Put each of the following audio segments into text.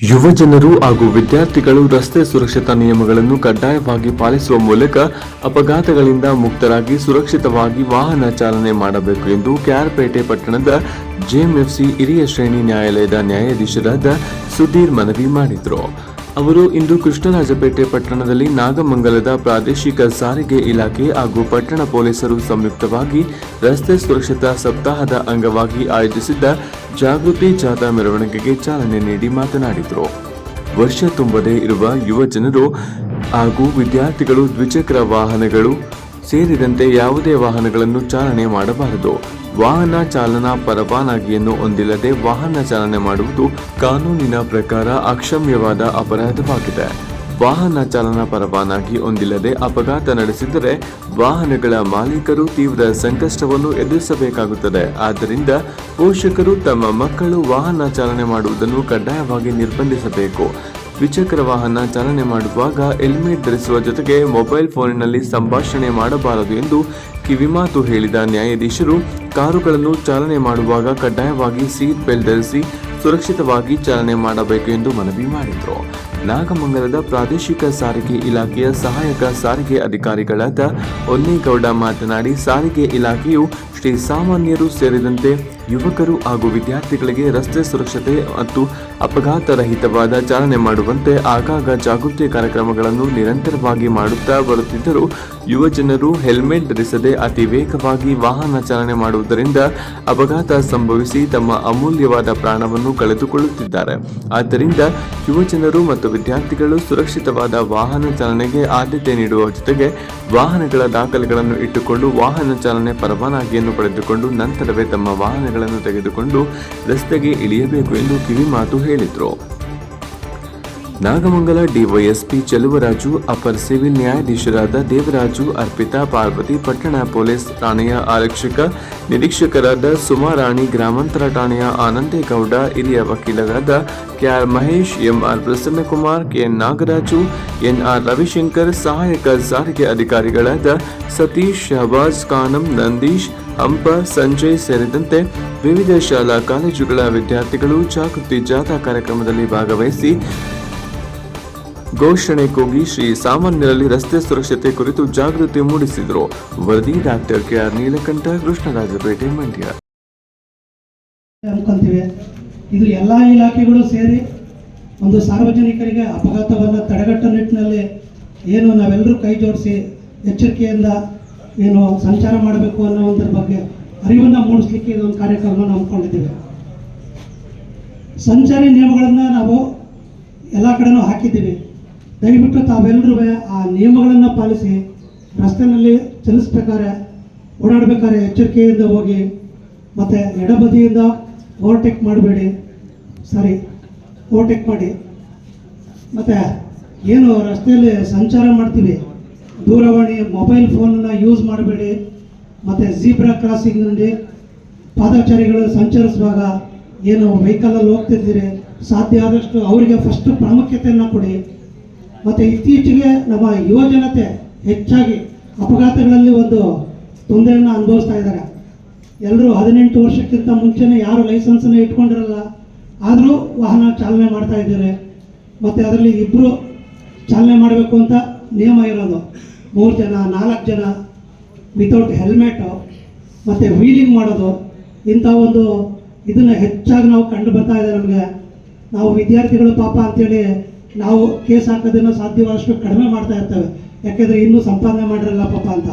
ಯುವ ಜನರು ಹಾಗೂ ವಿದ್ಯಾರ್ಥಿಗಳು ರಸ್ತೆ ಸುರಕ್ಷತಾ ನಿಯಮಗಳನ್ನು ಕಡ್ಡಾಯವಾಗಿ ಪಾಲಿಸುವ ಮೂಲಕ ಅಪಘಾತಗಳಿಂದ ಮುಕ್ತರಾಗಿ ಸುರಕ್ಷಿತವಾಗಿ ವಾಹನ ಚಾಲನೆ ಮಾಡಬೇಕು ಎಂದು ಕೆಆರ್ಪೇಟೆ ಪಟ್ಟಣದ ಜೆಎಂಎಫ್ಸಿ ಹಿರಿಯ ಶ್ರೇಣಿ ನ್ಯಾಯಾಲಯದ ನ್ಯಾಯಾಧೀಶರಾದ ಸುಧೀರ್ ಮನವಿ ಮಾಡಿದರು. ಅವರು ಇಂದು ಕೃಷ್ಣರಾಜಪೇಟೆ ಪಟ್ಟಣದಲ್ಲಿ ನಾಗಮಂಗಲದ ಪ್ರಾದೇಶಿಕ ಸಾರಿಗೆ ಇಲಾಖೆ ಹಾಗೂ ಪಟ್ಟಣ ಪೊಲೀಸರು ಸಂಯುಕ್ತವಾಗಿ ರಸ್ತೆ ಸುರಕ್ಷತಾ ಸಪ್ತಾಹದ ಅಂಗವಾಗಿ ಆಯೋಜಿಸಿದ್ದ ಜಾಗೃತಿ ಜಾಥಾ ಮೆರವಣಿಗೆಗೆ ಚಾಲನೆ ನೀಡಿ ಮಾತನಾಡಿದರು. ವರ್ಷ ತುಂಬದೇ ಇರುವ ಯುವ ಜನರು ಹಾಗೂ ವಿದ್ಯಾರ್ಥಿಗಳು ದ್ವಿಚಕ್ರ ವಾಹನಗಳು ಸೇರಿದಂತೆ ಯಾವುದೇ ವಾಹನಗಳನ್ನು ಚಾಲನೆ ಮಾಡಬಾರದು. ವಾಹನ ಚಾಲನಾ ಪರವಾನಗಿಯನ್ನು ಹೊಂದಿಲ್ಲದೆ ವಾಹನ ಚಾಲನೆ ಮಾಡುವುದು ಕಾನೂನಿನ ಪ್ರಕಾರ ಅಕ್ಷಮ್ಯವಾದ ಅಪರಾಧವಾಗಿದೆ. ವಾಹನ ಚಾಲನಾ ಪರವಾನಗಿ ಹೊಂದಿಲ್ಲದೆ ಅಪಘಾತ ನಡೆಸಿದರೆ ವಾಹನಗಳ ಮಾಲೀಕರು ತೀವ್ರ ಸಂಕಷ್ಟವನ್ನು ಎದುರಿಸಬೇಕಾಗುತ್ತದೆ. ಆದ್ದರಿಂದ ಪೋಷಕರು ತಮ್ಮ ಮಕ್ಕಳು ವಾಹನ ಚಾಲನೆ ಮಾಡುವುದನ್ನು ಕಡ್ಡಾಯವಾಗಿ ನಿರ್ಬಂಧಿಸಬೇಕು. ದ್ವಿಚಕ್ರ ವಾಹನ ಚಾಲನೆ ಮಾಡುವಾಗ ಹೆಲ್ಮೆಟ್ ಧರಿಸುವ ಜೊತೆಗೆ ಮೊಬೈಲ್ ಫೋನಿನಲ್ಲಿ ಸಂಭಾಷಣೆ ಮಾಡಬಾರದು ಎಂದು ಕಿವಿಮಾತು ಹೇಳಿದ ನ್ಯಾಯಾಧೀಶರು, ಕಾರುಗಳನ್ನು ಚಾಲನೆ ಮಾಡುವಾಗ ಕಡ್ಡಾಯವಾಗಿ ಸೀಟ್ ಬೆಲ್ಟ್ ಧರಿಸಿ ಸುರಕ್ಷಿತವಾಗಿ ಚಾಲನೆ ಮಾಡಬೇಕು ಎಂದು ಮನವಿ ಮಾಡಿದರು. ನಾಗಮಂಗಲದ ಪ್ರಾದೇಶಿಕ ಸಾರಿಗೆ ಇಲಾಖೆಯ ಸಹಾಯಕ ಸಾರಿಗೆ ಅಧಿಕಾರಿಗಳಾದ ಹೊನ್ನೇಗೌಡ ಮಾತನಾಡಿ, ಸಾರಿಗೆ ಇಲಾಖೆಯು ಶ್ರೀ ಸಾಮಾನ್ಯರು ಸೇರಿದಂತೆ ಯುವಕರು ಹಾಗೂ ವಿದ್ಯಾರ್ಥಿಗಳಿಗೆ ರಸ್ತೆ ಸುರಕ್ಷತೆ ಮತ್ತು ಅಪಘಾತ ರಹಿತವಾದ ಚಾಲನೆ ಮಾಡುವಂತೆ ಆಗಾಗ ಜಾಗೃತಿ ಕಾರ್ಯಕ್ರಮಗಳನ್ನು ನಿರಂತರವಾಗಿ ಮಾಡುತ್ತಾ ಬರುತ್ತಿದ್ದರೂ ಯುವ ಜನರು ಹೆಲ್ಮೆಟ್ ಧರಿಸದೆ ಅತಿ ವೇಗವಾಗಿ ವಾಹನ ಚಾಲನೆ ಮಾಡುವುದರಿಂದ ಅಪಘಾತ ಸಂಭವಿಸಿ ತಮ್ಮ ಅಮೂಲ್ಯವಾದ ಪ್ರಾಣವನ್ನು ಕಳೆದುಕೊಳ್ಳುತ್ತಿದ್ದಾರೆ. ಆದ್ದರಿಂದ ಯುವ ಜನರು ಮತ್ತು ವಿದ್ಯಾರ್ಥಿಗಳು ಸುರಕ್ಷಿತವಾದ ವಾಹನ ಚಾಲನೆಗೆ ಆದ್ಯತೆ ನೀಡುವ ಜೊತೆಗೆ ವಾಹನಗಳ ದಾಖಲೆಗಳನ್ನು ಇಟ್ಟುಕೊಂಡು ವಾಹನ ಚಾಲನೆ ಪರವಾನಗಿಯನ್ನು ಪಡೆದುಕೊಂಡು ನಂತರವೇ ತಮ್ಮ ವಾಹನಗಳನ್ನು ತೆಗೆದುಕೊಂಡು ರಸ್ತೆಗೆ ಇಳಿಯಬೇಕು ಎಂದು ಕಿವಿಮಾತು ಹೇಳಿದರು. Nagamangala DYSP Cheluvaraju, upper civil ನ್ಯಾಯಾಧೀಶರಾದ ದೇವರಾಜು, ಅರ್ಪಿತಾ, ಪಾರ್ವತಿ, ಪಟ್ಟಣ ಪೊಲೀಸ್ ಠಾಣೆಯ ಆರಕ್ಷಕ ನಿರೀಕ್ಷಕರಾದ ಸುಮಾರಾಣಿ, ಗ್ರಾಮಾಂತರ ಠಾಣೆಯ ಆನಂದೇಗೌಡ, ಹಿರಿಯ ವಕೀಲರಾದ KR Mahesh, MR Prasannakumar, KN Nagaraju, NR Ravishankar, ಸಹಾಯಕ ಸಾರಿಗೆ ಅಧಿಕಾರಿಗಳಾದ ಸತೀಶ್, ಶಹಬಾಜ್ ಖಾನಂ, ನಂದೀಶ್, ಹಂಪ, ಸಂಜಯ್ ಸೇರಿದಂತೆ ವಿವಿಧ ಶಾಲಾ ಕಾಲೇಜುಗಳ ವಿದ್ಯಾರ್ಥಿಗಳು ಜಾಗೃತಿ ಜಾಥಾ ಕಾರ್ಯಕ್ರಮದಲ್ಲಿ ಭಾಗವಹಿಸಿ ಘೋಷಣೆ ಕೂಗಿ ಶ್ರೀ ಸಾಮಾನ್ಯರಲ್ಲಿ ರಸ್ತೆ ಸುರಕ್ಷತೆ ಕುರಿತು ಜಾಗೃತಿ ಮೂಡಿಸಿದರು. ವರದಿ ಡಾಕ್ಟರ್ ಕೆಆರ್ ನೀಲಕಂಠ, ಕೃಷ್ಣರಾಜಪೇಟೆ, ಮಂಡ್ಯ. ಇದು ಎಲ್ಲ ಇಲಾಖೆಗಳು ಸೇರಿ ಒಂದು ಸಾರ್ವಜನಿಕರಿಗೆ ಅಪಘಾತವನ್ನು ತಡೆಗಟ್ಟುವ ನಿಟ್ಟಿನಲ್ಲಿ ಏನು ನಾವೆಲ್ಲರೂ ಕೈ ಜೋಡಿಸಿ ಎಚ್ಚರಿಕೆಯಿಂದ ಏನು ಸಂಚಾರ ಮಾಡಬೇಕು ಅನ್ನೋ ಒಂದರ ಬಗ್ಗೆ ಅರಿವನ್ನು ಮೂಡಿಸ್ಲಿಕ್ಕೆ ಇದೊಂದು ಕಾರ್ಯಕ್ರಮ ಹಮ್ಮಿಕೊಂಡಿದ್ದೇವೆ. ಸಂಚಾರಿ ನಿಯಮಗಳನ್ನು ನಾವು ಎಲ್ಲ ಕಡೆನೂ ಹಾಕಿದ್ದೀವಿ. ದಯವಿಟ್ಟು ತಾವೆಲ್ಲರೂ ಆ ನಿಯಮಗಳನ್ನು ಪಾಲಿಸಿ ರಸ್ತೆಯಲ್ಲಿ ಚಲಿಸ್ಬೇಕಾದ್ರೆ ಓಡಾಡಬೇಕಾದ್ರೆ ಎಚ್ಚರಿಕೆಯಿಂದ ಹೋಗಿ, ಮತ್ತು ಎಡಬದಿಯಿಂದ ಓವರ್ಟೇಕ್ ಮಾಡಬೇಡಿ, ಓವರ್ಟೇಕ್ ಮಾಡಿ. ಮತ್ತು ಏನು ರಸ್ತೆಯಲ್ಲಿ ಸಂಚಾರ ಮಾಡ್ತೀವಿ, ದೂರವಾಣಿ ಮೊಬೈಲ್ ಫೋನನ್ನು ಯೂಸ್ ಮಾಡಬೇಡಿ. ಮತ್ತು ಝೀಬ್ರಾ ಕ್ರಾಸಿಂಗ್ನಲ್ಲಿ ಪಾದಚಾರಿಗಳು ಸಂಚರಿಸುವಾಗ ಏನು ವೆಹಿಕಲಲ್ಲಿ ಹೋಗ್ತಿದ್ದೀರಿ ಸಾಧ್ಯ ಆದಷ್ಟು ಅವರಿಗೆ ಫಸ್ಟ್ ಪ್ರಾಮುಖ್ಯತೆಯನ್ನು ಕೊಡಿ. ಮತ್ತು ಇತ್ತೀಚೆಗೆ ನಮ್ಮ ಯುವ ಜನತೆ ಹೆಚ್ಚಾಗಿ ಅಪಘಾತಗಳಲ್ಲಿ ಒಂದು ತೊಂದರೆಯನ್ನು ಅನುಭವಿಸ್ತಾ ಇದ್ದಾರೆ. ಎಲ್ಲರೂ 18 ವರ್ಷಕ್ಕಿಂತ ಮುಂಚೆನೇ ಯಾರು ಲೈಸೆನ್ಸನ್ನು ಇಟ್ಕೊಂಡಿರಲ್ಲ, ಆದರೂ ವಾಹನ ಚಾಲನೆ ಮಾಡ್ತಾ ಇದ್ದಾರೆ. ಮತ್ತು ಅದರಲ್ಲಿ ಇಬ್ಬರು ಚಾಲನೆ ಮಾಡಬೇಕು ಅಂತ ನಿಯಮ ಇರೋದು, 3 ಜನ 4 ಜನ ವಿತೌಟ್ ಹೆಲ್ಮೆಟು ಮತ್ತು ವೀಲಿಂಗ್ ಮಾಡೋದು, ಇಂಥ ಒಂದು ಇದನ್ನು ಹೆಚ್ಚಾಗಿ ನಾವು ಕಂಡು ಬರ್ತಾ ಇದೆ. ನಮಗೆ ನಾವು ವಿದ್ಯಾರ್ಥಿಗಳು ಪಾಪ ಅಂತೇಳಿ ನಾವು ಕೇಸ್ ಹಾಕೋದನ್ನು ಸಾಧ್ಯವಾದಷ್ಟು ಕಡಿಮೆ ಮಾಡ್ತಾ ಇರ್ತೇವೆ, ಯಾಕೆಂದರೆ ಇನ್ನೂ ಸಂಪಾದನೆ ಮಾಡಿರಲ್ಲ ಪಾಪ ಅಂತ.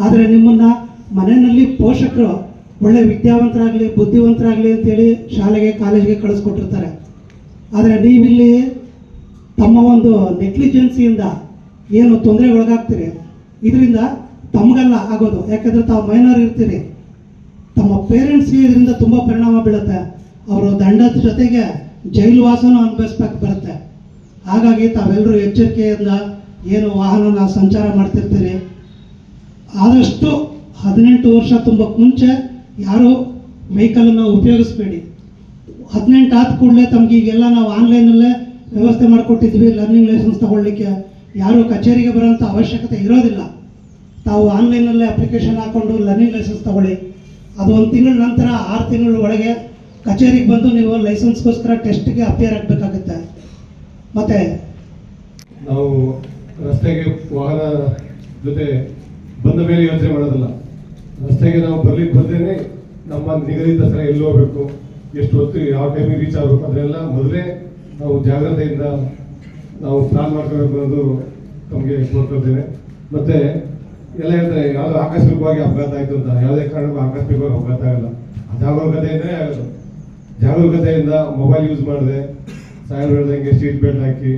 ಆದರೆ ನಿಮ್ಮನ್ನು ಮನೆಯಲ್ಲಿ ಪೋಷಕರು ಒಳ್ಳೆ ವಿದ್ಯಾವಂತರಾಗಲಿ ಬುದ್ಧಿವಂತರಾಗಲಿ ಅಂತೇಳಿ ಶಾಲೆಗೆ ಕಾಲೇಜಿಗೆ ಕಳಿಸ್ಕೊಟ್ಟಿರ್ತಾರೆ. ಆದರೆ ನೀವಿಲ್ಲಿ ತಮ್ಮ ಒಂದು ನೆಗ್ಲಿಜೆನ್ಸಿಯಿಂದ ಏನು ತೊಂದರೆಗೊಳಗಾಗ್ತೀರಿ, ಇದರಿಂದ ತಮಗೆಲ್ಲ ಆಗೋದು, ಯಾಕೆಂದರೆ ತಾವು ಮೈನರ್ ಇರ್ತೀರಿ, ತಮ್ಮ ಪೇರೆಂಟ್ಸ್ಗೆ ಇದರಿಂದ ತುಂಬ ಪರಿಣಾಮ ಬೀಳುತ್ತೆ. ಅವರು ದಂಡದ ಜೊತೆಗೆ ಜೈಲು ವಾಸನೂ ಅನುಭವಿಸ್ಬೇಕು ಬರುತ್ತೆ. ಹಾಗಾಗಿ ತಾವೆಲ್ಲರೂ ಎಚ್ಚರಿಕೆಯಿಂದ ಏನು ವಾಹನ ಸಂಚಾರ ಮಾಡ್ತಿರ್ತೀರಿ, ಆದಷ್ಟು 18 ವರ್ಷ ತುಂಬಕ್ಕೆ ಮುಂಚೆ ಯಾರೂ ವೆಹಿಕಲನ್ನು ಉಪಯೋಗಿಸ್ಬೇಡಿ. 18 ಆದ ಕೂಡಲೇ ತಮಗೆ ಈಗೆಲ್ಲ ನಾವು ಆನ್ಲೈನಲ್ಲೇ ವ್ಯವಸ್ಥೆ ಮಾಡಿಕೊಟ್ಟಿದ್ವಿ. ಲರ್ನಿಂಗ್ ಲೈಸೆನ್ಸ್ ತಗೊಳ್ಳಿಕ್ಕೆ ಯಾರೂ ಕಚೇರಿಗೆ ಬರೋಂಥ ಅವಶ್ಯಕತೆ ಇರೋದಿಲ್ಲ. ತಾವು ಆನ್ಲೈನಲ್ಲೇ ಅಪ್ಲಿಕೇಶನ್ ಹಾಕ್ಕೊಂಡು ಲರ್ನಿಂಗ್ ಲೈಸೆನ್ಸ್ ತಗೊಳ್ಳಿ. ಅದು 1 ತಿಂಗಳ ನಂತರ 6 ತಿಂಗಳ ಒಳಗೆ ಕಚೇರಿಗೆ ಬಂದು ನೀವು ಲೈಸೆನ್ಸ್ಗೋಸ್ಕರ ಟೆಸ್ಟ್ಗೆ ಅಪಿಯರ್ ಆಗಬೇಕಾಗುತ್ತೆ. ಮತ್ತು ನಾವು ರಸ್ತೆಗೆ ವಾಹನ ಜೊತೆ ಬಂದ ಮೇಲೆ ಯೋಚನೆ ಮಾಡೋದಿಲ್ಲ. ರಸ್ತೆಗೆ ನಾವು ಬರ್ಲಿಕ್ಕೆ ಬಂದೇನೆ ನಮ್ಮ ನಿಗದಿತ ಸ್ಥಳ ಎಲ್ಲಿ ಹೋಗ್ಬೇಕು, ಎಷ್ಟು ಹೊತ್ತು ಯಾವ ಟೈಮಿಗೆ ರೀಚ್ ಆಗಬೇಕು ಅದನ್ನೆಲ್ಲ ಮೊದಲೇ ನಾವು ಜಾಗ್ರತೆಯಿಂದ ನಾವು ಪ್ಲಾನ್ ಮಾಡ್ಕೋಬೇಕು ಅನ್ನೋದು ತಮಗೆ ಕೋರ್ಕೊಳ್ತೇನೆ. ಮತ್ತೆ ಎಲ್ಲ ಹೇಳ್ತಾರೆ ಯಾವುದೋ ಆಕಸ್ಮಿಕವಾಗಿ ಅಪಘಾತ ಆಯಿತು ಅಂತ. ಯಾವುದೇ ಕಾರಣಕ್ಕೂ ಆಕಸ್ಮಿಕವಾಗಿ ಅಪಘಾತ ಆಗಲ್ಲ, ಜಾಗರೂಕತೆಯಿಂದಲೇ ಆಗೋದು. ಜಾಗರೂಕತೆಯಿಂದ ಮೊಬೈಲ್ ಯೂಸ್ ಮಾಡಿದೆ, ಸಾಯಲ್ ಹೇಳ್ದಂಗೆ ಸೀಟ್ ಬೆಲ್ಟ್ ಹಾಕಿ,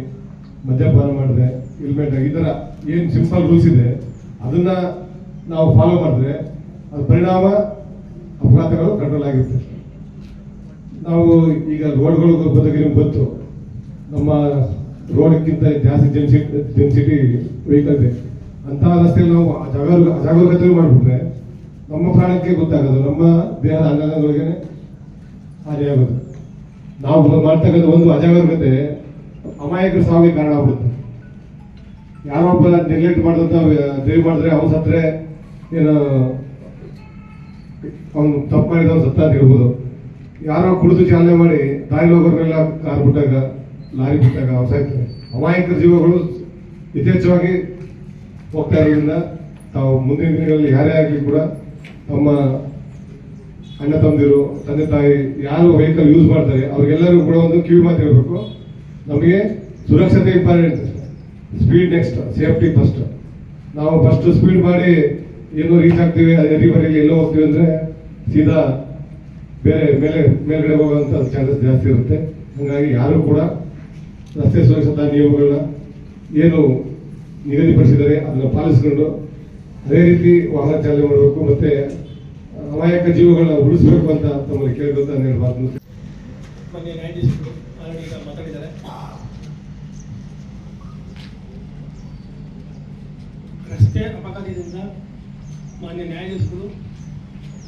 ಮದ್ಯಪಾನ ಮಾಡಿದೆ, ಹೆಲ್ಮೆಟ್ ಹಾಕಿ, ಈ ಥರ ಏನು ಸಿಂಪಲ್ ರೂಲ್ಸ್ ಇದೆ ಅದನ್ನ ನಾವು ಫಾಲೋ ಮಾಡಿದ್ರೆ ಅದ್ರ ಪರಿಣಾಮ ಅಪಘಾತಗಳು ಕಂಟ್ರೋಲ್ ಆಗಿರುತ್ತೆ. ನಾವು ಈಗ ರೋಡ್ಗಳು ಬಗ್ಗೆ ನಿಮ್ಗೆ ಗೊತ್ತು, ನಮ್ಮ ರೋಡ್ಗಿಂತ ಜಾಸ್ತಿ ಡೆನ್ಸಿಟಿ ವೆಹಿಕಲ್ ಇದೆ. ಅಂತಹ ರಸ್ತೆಯಲ್ಲಿ ನಾವು ಅಜಾಗರೂಕತೆ ಮಾಡಿಬಿಟ್ರೆ ನಮ್ಮ ಪ್ರಾಣಕ್ಕೆ ಗೊತ್ತಾಗೋದು, ನಮ್ಮ ದೇಹದ ಅಂಗಾಂಗಗಳಿಗೆ ಹಾನಿಯಾಗೋದು. ನಾವು ಮಾಡ್ತಕ್ಕಂಥ ಒಂದು ಅಜಾಗರೂಕತೆ ಅಮಾಯಕರ ಸಾವಿಗೆ ಕಾರಣ ಆಗ್ಬಿಡುತ್ತೆ. ಯಾರೊಬ್ಬ ನೆಗ್ಲೆಕ್ಟ್ ಮಾಡಿದಂತ ಡ್ರೈವ್ ಮಾಡಿದ್ರೆ ಅವ್ನು ಸತ್ತರೆ ಏನು ಅವ್ನು ತಪ್ಪು ಮಾಡಿದ ಅವ್ನು ಸತ್ತ ಅಂತ ಹೇಳ್ಬೋದು. ಯಾರೋ ಕುಡಿದು ಚಾಲನೆ ಮಾಡಿ ದಾರಿ ಹೋಗೋರ್ನೆಲ್ಲ ಕಾರ್ ಬಿಟ್ಟಾಗ, ಲಾರಿ ಬಿಟ್ಟಾಗ ಅವ್ರು ಸಾಯ್ತಾರೆ. ಅಮಾಯಕರ ಜೀವಗಳು ಯಥೇಚ್ಛವಾಗಿ ಹೋಗ್ತಾ ಇರೋದ್ರಿಂದ ತಾವು ಮುಂದಿನ ದಿನಗಳಲ್ಲಿ ಯಾರೇ ಆಗಲಿ ಕೂಡ ತಮ್ಮ ಅಣ್ಣ ತಮ್ಮದಿರು, ತಂದೆ ತಾಯಿ ಯಾರು ವೆಹಿಕಲ್ ಯೂಸ್ ಮಾಡ್ತಾರೆ ಅವ್ರಿಗೆಲ್ಲರೂ ಕೂಡ ಒಂದು ಕಿವಿ ಮಾತು ಹೇಳಬೇಕು. ನಮಗೆ ಸುರಕ್ಷತೆ important, speed next, safety first. ನಾವು ಫಸ್ಟ್ ಸ್ಪೀಡ್ ಮಾಡಿ ಏನೋ ರೀಚ್ ಆಗ್ತೀವಿ, ಎರಿಬರಿಯಲ್ಲಿ ಎಲ್ಲೋ ಹೋಗ್ತೀವಿ ಅಂದರೆ ಸೀದಾ ಬೇರೆ ಮೇಲ್ಗಡೆ ಹೋಗುವಂಥ ಚಾನ್ಸಸ್ ಜಾಸ್ತಿ ಇರುತ್ತೆ. ಹಾಗಾಗಿ ಯಾರು ಕೂಡ ರಸ್ತೆ ಸುರಕ್ಷತಾ ನಿಯಮಗಳನ್ನ ಏನು ನಿಗದಿಪಡಿಸಿದರೆ ಅದನ್ನು ಪಾಲಿಸಿಕೊಂಡು ಅದೇ ರೀತಿ ವಾಹನ ಚಾಲನೆ ಮಾಡಬೇಕು. ಮತ್ತೆ ಅಮಾಯಕ ಜೀವಗಳನ್ನ ಉಳಿಸಬೇಕು ಅಂತ ತಮ್ಮಲ್ಲಿ ಕೇಳಿದಂತ ನಾನು ಮಾತು ಮಾನ್ಯ ನ್ಯಾಯಾಧೀಶರು ಆಲ್ರೆಡಿ ಈಗ ಮಾತಾಡಿದ್ದಾರೆ. ರಸ್ತೆ ಅಪಘಾತದಿಂದ ಮಾನ್ಯ ನ್ಯಾಯಾಧೀಶರು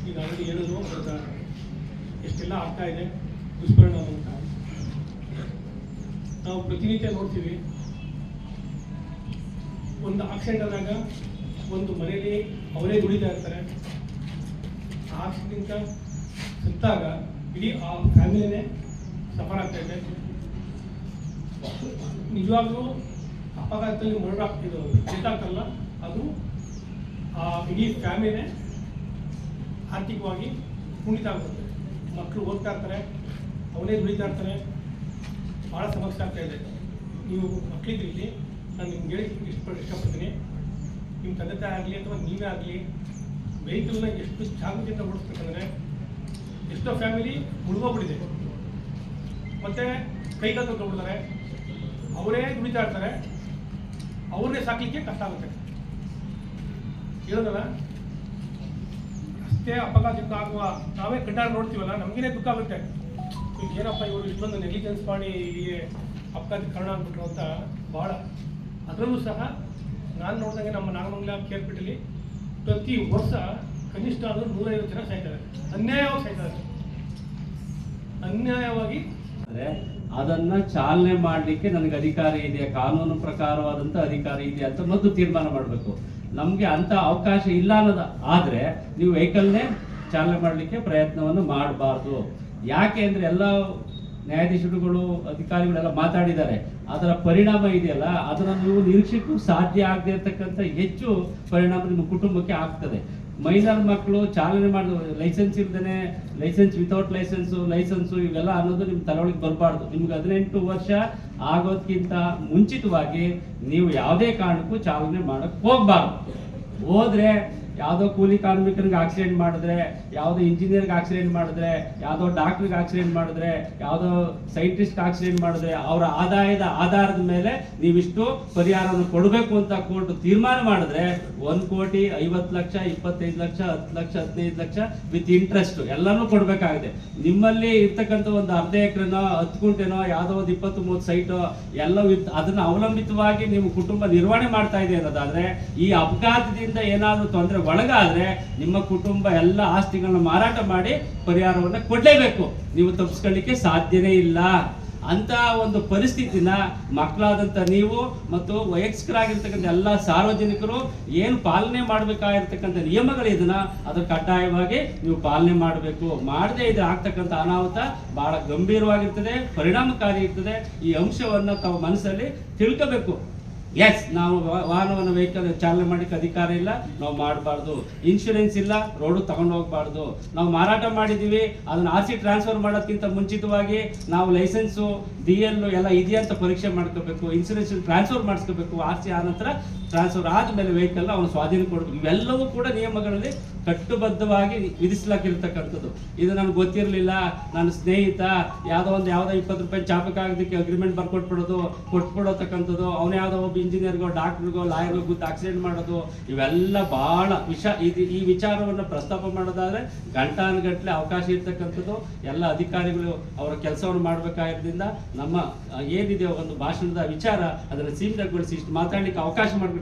ಈಗ ಆಲ್ರೆಡಿ ಹೇಳಿದ್ರು ಅದರ ಎಷ್ಟೆಲ್ಲ ಆಗ್ತಾ ಇದೆ ದುಷ್ಪರಿಣಾಮ ಅಂತ. ನಾವು ಪ್ರತಿನಿತ್ಯ ನೋಡ್ತೀವಿ, ಒಂದು ಆಕ್ಸಿಡೆಂಟ್ ಆದಾಗ ಒಂದು ಮನೆಯಲ್ಲಿ ಅವರೇ ದುಡಿತಾ ಇರ್ತಾರೆ. ಆ ಆಕ್ಸಿಡೆಂಟ್ ಸತ್ತಾಗ ಇಡೀ ಆ ಫ್ಯಾಮಿಲಿನೇ ಸಫರ್ ಆಗ್ತಾ ಇದೆ. ನಿಜವಾಗ್ಲೂ ಅಪಘಾತದಲ್ಲಿ ಮರಣ ಆಗ್ತಿದ್ದು ಡೆತ್ತಾಗ್ತಲ್ಲ, ಅದು ಆ ಇಡೀ ಫ್ಯಾಮಿಲಿನೇ ಆರ್ಥಿಕವಾಗಿ ಕುಂಠಿತ ಆಗುತ್ತೆ. ಮಕ್ಕಳು ಓದ್ತಾ ಇರ್ತಾರೆ, ಅವನೇ ದುಡಿತಾ ಇರ್ತಾರೆ, ಭಾಳ ಸಮಸ್ಯೆ ಆಗ್ತಾ ಇದೆ. ನೀವು ಮಕ್ಕಳಿದ್ರಲ್ಲಿ ನಾನು ನಿಮ್ಗೆ ಹೇಳಿ ಇಷ್ಟಪಡ್ತೀನಿ, ನಿಮ್ಮ ತಂದೆ ತಾಯಿ ಆಗಲಿ ಅಥವಾ ನೀವೇ ಆಗಲಿ ವೆಹಿಕಲ್ನ ಎಷ್ಟು ಜಾಗೃತಿಯಿಂದ ಓಡಿಸ್ಬೇಕಂದ್ರೆ ಎಷ್ಟೋ ಫ್ಯಾಮಿಲಿ ಮುಳುಗೋಗ್ಬಿಟ್ಟಿದೆ. ಮತ್ತು ಕೈಗಾಲ ತೊಗೊಂಡ್ಬಿಡ್ತಾರೆ, ಅವರೇ ದುಡಿತಾ ಇರ್ತಾರೆ, ಅವ್ರನ್ನೇ ಸಾಕಲಿಕ್ಕೆ ಕಷ್ಟ ಆಗುತ್ತೆ. ಹೇಳೋದಲ್ಲ, ರಸ್ತೆ ಅಪಘಾತದಿಂದ ಆಗುವ ನಾವೇ ಕಣ್ಣಾರೆ ನೋಡ್ತೀವಲ್ಲ, ನಮಗೇನೆ ದುಃಖ ಆಗುತ್ತೆ. ಈಗ ಏನಪ್ಪ ಇವರು ಇಷ್ಟೊಂದು ನೆಗ್ಲಿಜೆನ್ಸ್ ಮಾಡಿ ಇಲ್ಲಿಗೆ ಅಪಘಾತಕ್ಕೆ ಕಾರಣ ಆಗ್ಬಿಟ್ರು ಅಂತ ಭಾಳ. ಅದರಲ್ಲೂ ಸಹ ನಾನು ನೋಡಿದಂಗೆ ನಮ್ಮ ನಾಗಮಂಗಲ ಕೇರ್ಪೇಟೆಯಲ್ಲಿ ಪ್ರತಿ ವರ್ಷ ಕನಿಷ್ಠ ಆದರೂ 150 ಜನ ಸಾಯ್ತಾರೆ, ಅನ್ಯಾಯವಾಗಿ ಸಾಯ್ತಾರೆ. ಅನ್ಯಾಯವಾಗಿ ಅದನ್ನ ಚಾಲನೆ ಮಾಡಲಿಕ್ಕೆ ನನಗೆ ಅಧಿಕಾರ ಇದೆ, ಕಾನೂನು ಪ್ರಕಾರವಾದಂಥ ಅಧಿಕಾರ ಇದೆ ಅಂತ ಮೊದಲು ತೀರ್ಮಾನ ಮಾಡಬೇಕು. ನಮಗೆ ಅಂತ ಅವಕಾಶ ಇಲ್ಲ ಅನ್ನೋದು ಆದರೆ ನೀವು ವೆಹಿಕಲ್ನೇ ಚಾಲನೆ ಮಾಡಲಿಕ್ಕೆ ಪ್ರಯತ್ನವನ್ನು ಮಾಡಬಾರ್ದು. ಯಾಕೆ ಅಂದರೆ ಎಲ್ಲ ನ್ಯಾಯಾಧೀಶರುಗಳು ಅಧಿಕಾರಿಗಳೆಲ್ಲ ಮಾತಾಡಿದ್ದಾರೆ, ಅದರ ಪರಿಣಾಮ ಇದೆಯಲ್ಲ ಅದನ್ನು ನೀವು ನಿರೀಕ್ಷಿಸಕ್ಕೂ ಸಾಧ್ಯ ಆಗದೆ ಇರತಕ್ಕಂಥ ಹೆಚ್ಚು ಪರಿಣಾಮ ನಿಮ್ಮ ಕುಟುಂಬಕ್ಕೆ ಆಗ್ತದೆ. ಮೈನರ್ ಮಕ್ಕಳು ಚಾಲನೆ ಮಾಡೋದು ಲೈಸೆನ್ಸ್ ಇಲ್ದೇ ಲೈಸೆನ್ಸ್ ವಿತೌಟ್ ಲೈಸೆನ್ಸು ಇವೆಲ್ಲ ಅನ್ನೋದು ನಿಮ್ಮ ತಲೆಯೊಳಗೆ ಬರಬಾರ್ದು. ನಿಮ್ಗೆ 18 ವರ್ಷ ಆಗೋದಕ್ಕಿಂತ ಮುಂಚಿತವಾಗಿ ನೀವು ಯಾವುದೇ ಕಾರಣಕ್ಕೂ ಚಾಲನೆ ಮಾಡಕ್ಕೆ ಹೋಗ್ಬಾರ್ದು. ಹೋದ್ರೆ ಯಾವುದೋ ಕೂಲಿ ಕಾರ್ಮಿಕರಿಗೆ ಆಕ್ಸಿಡೆಂಟ್ ಮಾಡಿದ್ರೆ, ಯಾವುದೋ ಇಂಜಿನಿಯರ್ಗೆ ಆಕ್ಸಿಡೆಂಟ್ ಮಾಡಿದ್ರೆ, ಯಾವುದೋ ಡಾಕ್ಟ್ರಿಗೆ ಆಕ್ಸಿಡೆಂಟ್ ಮಾಡಿದ್ರೆ, ಯಾವುದೋ ಸೈಂಟಿಸ್ಟ್ ಆಕ್ಸಿಡೆಂಟ್ ಮಾಡಿದ್ರೆ ಅವರ ಆದಾಯದ ಆಧಾರದ ಮೇಲೆ ನೀವಿಷ್ಟು ಪರಿಹಾರವನ್ನು ಕೊಡಬೇಕು ಅಂತ ಕೋರ್ಟ್ ತೀರ್ಮಾನ ಮಾಡಿದ್ರೆ 1,50,00,000, 25 ಲಕ್ಷ, 10 ಲಕ್ಷ, 15 ಲಕ್ಷ ವಿತ್ ಇಂಟ್ರೆಸ್ಟ್ ಎಲ್ಲನೂ ಕೊಡಬೇಕಾಗಿದೆ. ನಿಮ್ಮಲ್ಲಿ ಇರ್ತಕ್ಕಂಥ ಒಂದು ಅರ್ಧ ಎಕರೆನೋ 10 ಗುಂಟೆನೋ ಯಾವುದೋ ಒಂದು 20-30 ಸೈಟು ಎಲ್ಲ ಅದನ್ನ ಅವಲಂಬಿತವಾಗಿ ನಿಮ್ಮ ಕುಟುಂಬ ನಿರ್ವಹಣೆ ಮಾಡ್ತಾ ಇದೆ ಅನ್ನೋದಾದ್ರೆ, ಈ ಅಪಘಾತದಿಂದ ಏನಾದರೂ ತೊಂದರೆ ಒಳಗಾದ್ರೆ ನಿಮ್ಮ ಕುಟುಂಬ ಎಲ್ಲ ಆಸ್ತಿಗಳನ್ನ ಮಾರಾಟ ಮಾಡಿ ಪರಿಹಾರವನ್ನ ಕೊಡ್ಲೇಬೇಕು. ನೀವು ತಪ್ಪಿಸ್ಕೊಳ್ಳಿಕ್ಕೆ ಸಾಧ್ಯನೇ ಇಲ್ಲ. ಅಂತ ಒಂದು ಪರಿಸ್ಥಿತಿನ ಮಕ್ಕಳಾದಂಥ ನೀವು ಮತ್ತು ವಯಸ್ಕರಾಗಿರ್ತಕ್ಕಂಥ ಎಲ್ಲ ಸಾರ್ವಜನಿಕರು ಏನು ಪಾಲನೆ ಮಾಡಬೇಕಾಗಿರ್ತಕ್ಕಂಥ ನಿಯಮಗಳಿದನ್ನ ಅದರ ಕಡ್ಡಾಯವಾಗಿ ನೀವು ಪಾಲನೆ ಮಾಡಬೇಕು. ಮಾಡದೇ ಇದ್ರೆ ಆಗ್ತಕ್ಕಂಥ ಅನಾಹುತ ಬಹಳ ಗಂಭೀರವಾಗಿರ್ತದೆ, ಪರಿಣಾಮಕಾರಿ ಇರ್ತದೆ. ಈ ಅಂಶವನ್ನು ತಾವು ಮನಸ್ಸಲ್ಲಿ ತಿಳ್ಕೋಬೇಕು. ಎಸ್, ನಾವು ವಾಹನವನ್ನು ವೆಹಿಕಲ್ ಚಾಲನೆ ಮಾಡಲಿಕ್ಕೆ ಅಧಿಕಾರ ಇಲ್ಲ, ನಾವು ಮಾಡಬಾರ್ದು. ಇನ್ಶೂರೆನ್ಸ್ ಇಲ್ಲ, ರೋಡು ತಗೊಂಡು ಹೋಗ್ಬಾರ್ದು. ನಾವು ಮಾರಾಟ ಮಾಡಿದ್ದೀವಿ, ಅದನ್ನ ಆರ್ ಸಿ ಟ್ರಾನ್ಸ್ಫರ್ ಮಾಡೋದಕ್ಕಿಂತ ಮುಂಚಿತವಾಗಿ ನಾವು ಲೈಸೆನ್ಸು DL ಎಲ್ಲ ಇದೆಯಂತ ಪರೀಕ್ಷೆ ಮಾಡ್ಕೋಬೇಕು. ಇನ್ಶೂರೆನ್ಸ್ ಟ್ರಾನ್ಸ್ಫರ್ ಮಾಡಿಸ್ಕೋಬೇಕು. ಆರ್ ಸಿ ಆನಂತರ ಟ್ರಾನ್ಸ್ಫರ್ ಆದಮೇಲೆ ವೆಹಿಕಲ್ ಅವನ ಸ್ವಾಧೀನ ಕೊಡಬೇಕು. ಇವೆಲ್ಲವೂ ಕೂಡ ನಿಯಮಗಳಲ್ಲಿ ಕಟ್ಟುಬದ್ಧವಾಗಿ ವಿಧಿಸಲಾಗಿರ್ತಕ್ಕಂಥದ್ದು. ಇದು ನನಗೆ ಗೊತ್ತಿರಲಿಲ್ಲ, ನನ್ನ ಸ್ನೇಹಿತ ಯಾವುದೋ 20 ರೂಪಾಯಿ ಚಾಪಕ್ಕಾಗೋದಕ್ಕೆ ಅಗ್ರಿಮೆಂಟ್ ಕೊಟ್ಬಿಡೋತಕ್ಕಂಥದ್ದು, ಅವನು ಯಾವುದೋ ಒಬ್ಬ ಇಂಜಿನಿಯರ್ಗೋ ಡಾಕ್ಟರ್ಗೋ ಲಾಯರ್ಗೋ ಗುದ್ದು ಆಕ್ಸಿಡೆಂಟ್ ಮಾಡೋದು, ಇವೆಲ್ಲ ಬಹಳ ಈ ವಿಚಾರವನ್ನು ಪ್ರಸ್ತಾಪ ಮಾಡೋದಾದ್ರೆ ಗಂಟಾನುಗಟ್ಟಲೆ ಅವಕಾಶ ಇರ್ತಕ್ಕಂಥದ್ದು. ಎಲ್ಲ ಅಧಿಕಾರಿಗಳು ಅವರ ಕೆಲಸವನ್ನು ಮಾಡಬೇಕಾಗಿರೋದ್ರಿಂದ ನಮ್ಮ ಏನಿದೆ ಒಂದು ಭಾಷಣದ ವಿಚಾರ ಅದನ್ನು ಸೀಮಿತಗೊಳಿಸಿ ಇಷ್ಟು ಮಾತಾಡಲಿಕ್ಕೆ ಅವಕಾಶ ಮಾಡಿಬಿಟ್ಟು